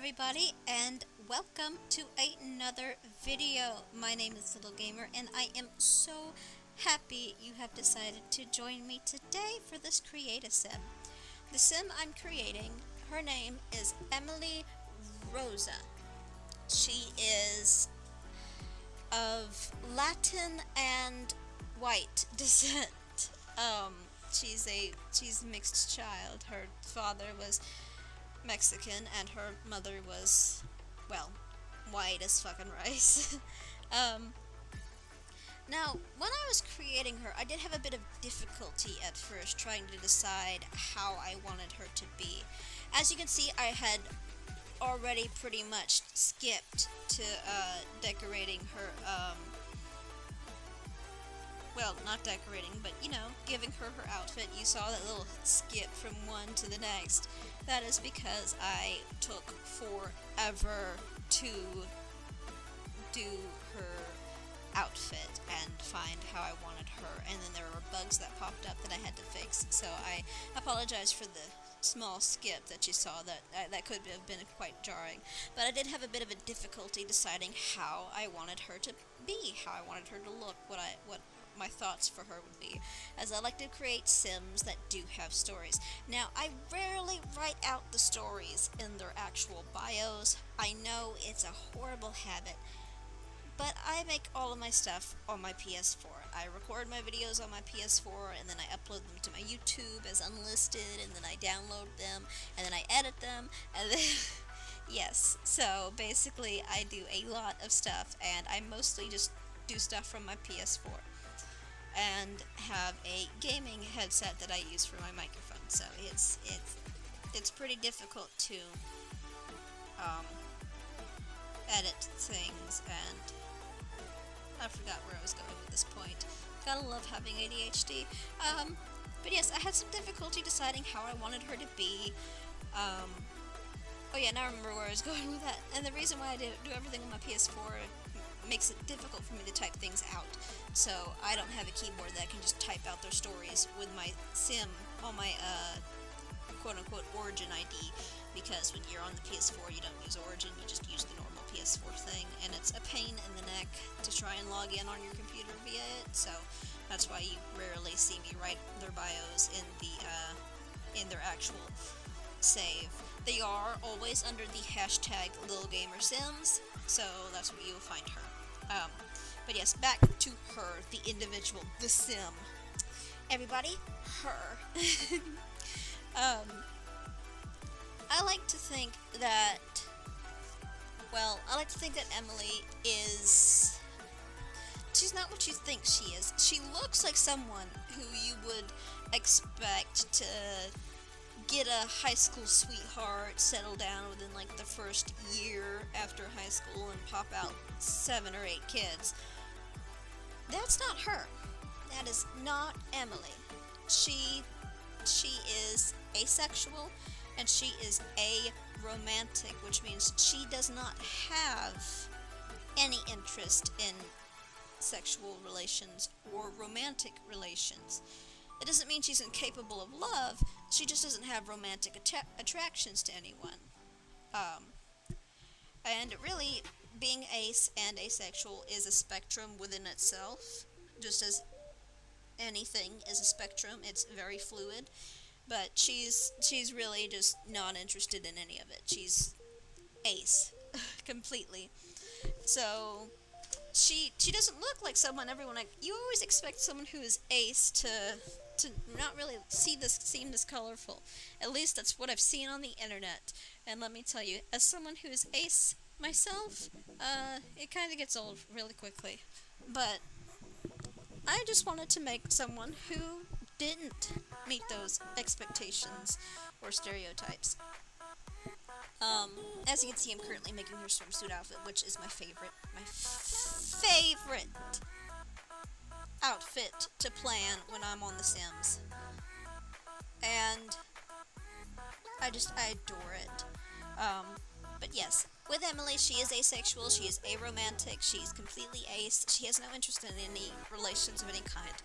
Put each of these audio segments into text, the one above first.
everybody, and welcome to another video. My name is Little Gamer, and I am so happy you have decided to join me today for this Create a Sim. The sim I'm creating, her name is Emily Rosa. She is of Latin and white descent. She's a mixed child. Her father was Mexican, and her mother was, well, white as fucking rice. um, Now, when I was creating her, I did have a bit of difficulty at first trying to decide how I wanted her to be. As you can see, I had already pretty much skipped to decorating her, well, not decorating, but, giving her her outfit. You saw that little skip from one to the next. That is because I took forever to do her outfit and find how I wanted her, and then there were bugs that popped up that I had to fix. So I apologize for the small skip that you saw. That could have been quite jarring, but I did have a bit of a difficulty deciding how I wanted her to be, how I wanted her to look, what my thoughts for her would be, as I like to create Sims that do have stories. Now, I rarely write out the stories in their actual bios. I know it's a horrible habit, but I make all of my stuff on my PS4. I record my videos on my PS4, and then I upload them to my YouTube as unlisted, and then I download them, and then I edit them, and then... Yes, so basically I do a lot of stuff, and I mostly just do stuff from my PS4. And have a gaming headset that I use for my microphone, so it's pretty difficult to edit things, and I forgot where I was going at this point. Gotta love having ADHD. But yes, I had some difficulty deciding how I wanted her to be. Oh yeah, now I remember where I was going with that. And the reason why I do everything on my PS4 makes it difficult for me to type things out. So I don't have a keyboard that I can just type out their stories with my sim on my quote-unquote Origin ID, because when you're on the PS4 you don't use Origin, you just use the normal PS4 thing, and it's a pain in the neck to try and log in on your computer via it. So that's why you rarely see me write their bios in their actual save. They are always under the hashtag LittleGamerSims, so that's where you'll find her. But yes, back to her, the individual, the sim. Everybody, her. I like to think that, Emily is... She's not what you think she is. She looks like someone who you would expect to get a high school sweetheart, settle down within like the first year after high school, and pop out 7 or 8 kids. That's not her. That is not Emily. She is asexual, and she is aromantic, which means she does not have any interest in sexual relations or romantic relations. It doesn't mean she's incapable of love, she just doesn't have romantic attractions to anyone. And really, being ace and asexual is a spectrum within itself, just as anything is a spectrum. It's very fluid, but she's really just not interested in any of it. She's ace, completely. So... She doesn't look like someone everyone... You always expect someone who is ace to not really seem this colorful. At least that's what I've seen on the internet. And let me tell you, as someone who is ace myself, it kind of gets old really quickly. But I just wanted to make someone who didn't meet those expectations or stereotypes. As you can see, I'm currently making her swimsuit outfit, which is my favorite outfit to plan when I'm on The Sims. And I adore it. But yes, with Emily, she is asexual, she is aromantic, she's completely ace, she has no interest in any relations of any kind.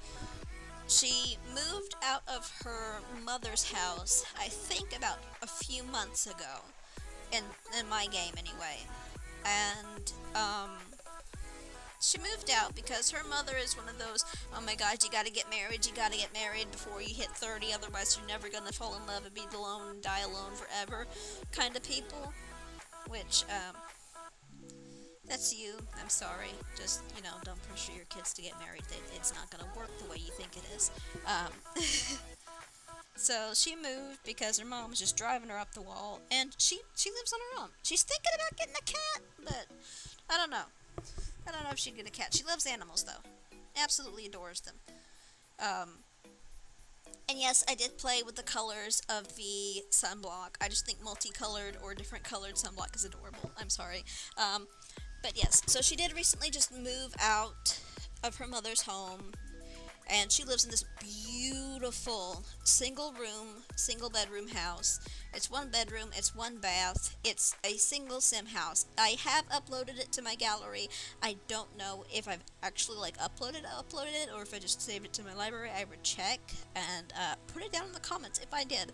She moved out of her mother's house, I think about a few months ago, in in my game anyway. And she moved out because her mother is one of those, oh my god, you gotta get married before you hit 30, otherwise you're never gonna fall in love and be alone and die alone forever kind of people. Which, that's you. I'm sorry. Just, don't pressure your kids to get married. It's not gonna work the way you think it is. So she moved because her mom was just driving her up the wall, and she lives on her own. She's thinking about getting a cat, but I don't know. I don't know if she'd get a cat. She loves animals, though. Absolutely adores them. Um, and yes, I did play with the colors of the sunblock. I just think multicolored or different colored sunblock is adorable. I'm sorry. But yes, so she did recently just move out of her mother's home, and she lives in this beautiful single bedroom house. It's one bedroom, it's one bath, it's a single sim house. I have uploaded it to my gallery. I don't know if I've actually uploaded it, or if I just saved it to my library. I would check and put it down in the comments if I did,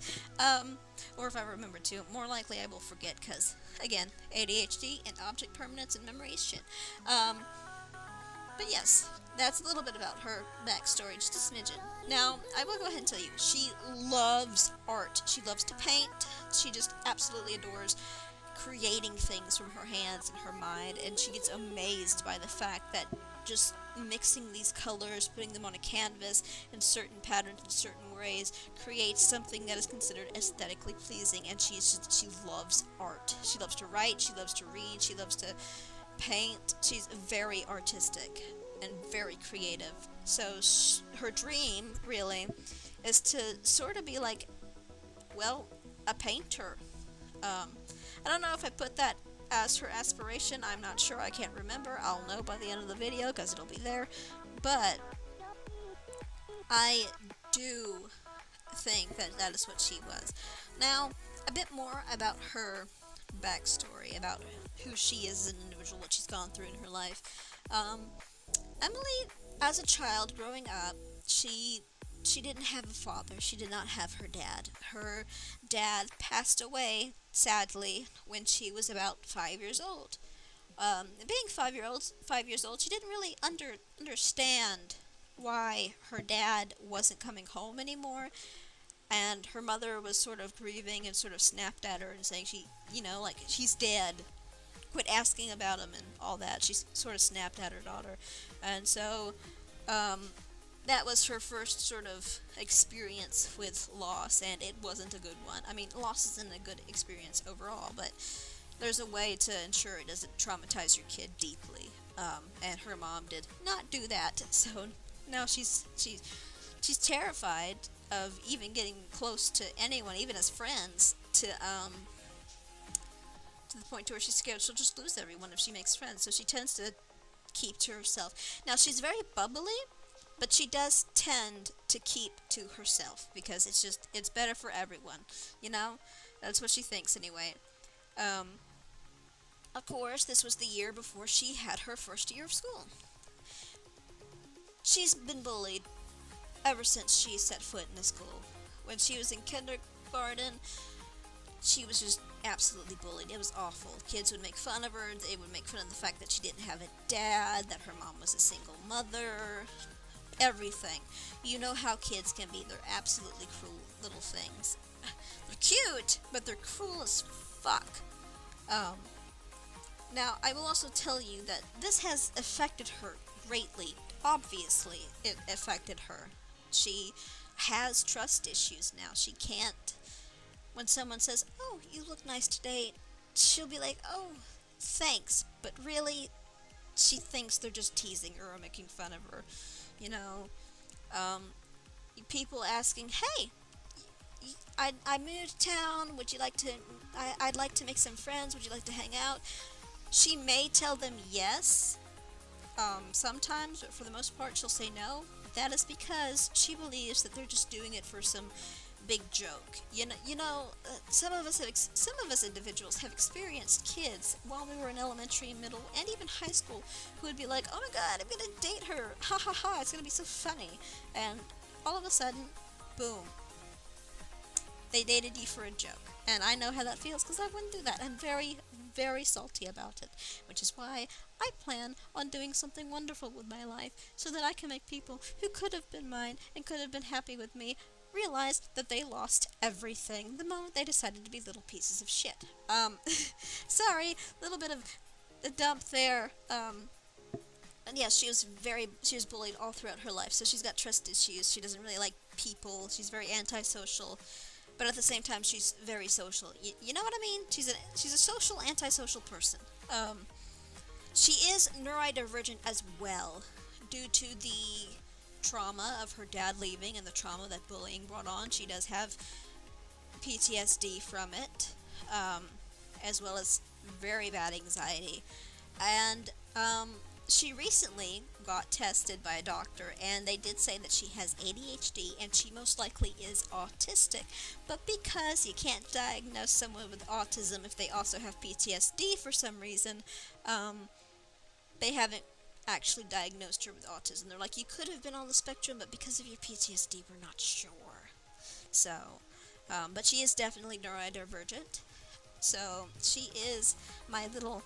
or if I remember to. More likely I will forget because, again, ADHD and object permanence and memory is shit. But yes, that's a little bit about her backstory, just a smidgen. Now, I will go ahead and tell you, she loves art. She loves to paint. She just absolutely adores creating things from her hands and her mind, and she gets amazed by the fact that just mixing these colors, putting them on a canvas in certain patterns in certain ways, creates something that is considered aesthetically pleasing, and she loves art. She loves to write, she loves to read, she loves to paint. She's very artistic and very creative. So her dream, really, is to sort of be like, well, a painter. I don't know if I put that as her aspiration. I'm not sure. I can't remember. I'll know by the end of the video because it'll be there. But I do think that that is what she was. Now, a bit more about her backstory, about who she is as an individual, what she's gone through in her life. Emily, as a child growing up, she didn't have a father. She did not have her dad. Her dad passed away, sadly, when she was about 5 years old. Being 5 years old, she didn't really understand why her dad wasn't coming home anymore, and her mother was sort of grieving and sort of snapped at her and saying he's dead. Quit asking about him and all that. She sort of snapped at her daughter, and so that was her first sort of experience with loss, and it wasn't a good one. I mean, loss isn't a good experience overall, but there's a way to ensure it doesn't traumatize your kid deeply. And her mom did not do that, so now she's terrified of even getting close to anyone, even as friends, to the point to where she's scared she'll just lose everyone if she makes friends. So she tends to keep to herself. Now, she's very bubbly, but she does tend to keep to herself because it's better for everyone, That's what she thinks anyway. Of course, this was the year before she had her first year of school. She's been bullied ever since she set foot in the school. When she was in kindergarten, she was just absolutely bullied. It was awful. Kids would make fun of her. They would make fun of the fact that she didn't have a dad, that her mom was a single mother, everything. You know how kids can be. They're absolutely cruel little things. They're cute, but they're cruel as fuck. Now, I will also tell you that this has affected her greatly. Obviously, it affected her. She has trust issues now. She can't, when someone says, "Oh, you look nice today," she'll be like, "Oh, thanks," but really, she thinks they're just teasing her or making fun of her, people asking, "Hey, I moved to town, would you like to, I'd like to make some friends, would you like to hang out?" She may tell them yes, sometimes, but for the most part, she'll say no. That is because she believes that they're just doing it for some big joke. Some of us individuals have experienced kids while we were in elementary, middle, and even high school who would be like, "Oh my god, I'm gonna date her, ha ha ha, it's gonna be so funny," and all of a sudden, boom, They dated you for a joke. And I know how that feels because I wouldn't do that. I'm very, very salty about it. Which is why I plan on doing something wonderful with my life so that I can make people who could have been mine and could have been happy with me realize that they lost everything the moment they decided to be little pieces of shit. Sorry, little bit of a dump there. And yes, she was bullied all throughout her life, so she's got trust issues. She doesn't really like people. She's very antisocial, but at the same time, she's very social. You know what I mean? She's a social, antisocial person. She is neurodivergent as well, due to the trauma of her dad leaving and the trauma that bullying brought on. She does have PTSD from it, as well as very bad anxiety. And she recently got tested by a doctor, and they did say that she has ADHD and she most likely is autistic. But because you can't diagnose someone with autism if they also have PTSD for some reason, they haven't actually diagnosed her with autism. They're like, you could have been on the spectrum, but because of your PTSD, we're not sure. So, but she is definitely neurodivergent. So she is my little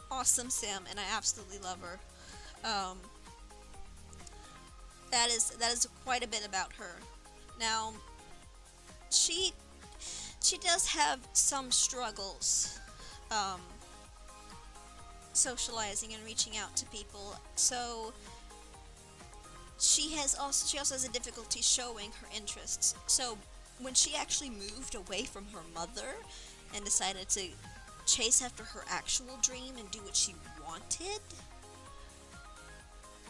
awesome Sim, and I absolutely love her. That is quite a bit about her. Now, she does have some struggles, socializing and reaching out to people. So she also has a difficulty showing her interests. So when she actually moved away from her mother and decided to chase after her actual dream and do what she wanted,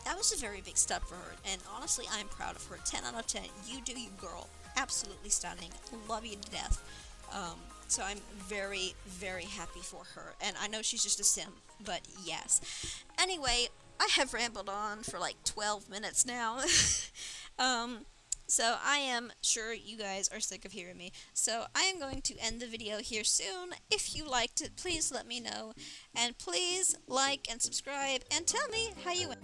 that was a very big step for her, and honestly, I'm proud of her. 10 out of 10. You do you, girl. Absolutely stunning. Love you to death. So I'm very, very happy for her, and I know she's just a sim, but yes. Anyway, I have rambled on for like 12 minutes now. So I am sure you guys are sick of hearing me. So I am going to end the video here soon. If you liked it, please let me know. And please like and subscribe and tell me how you went.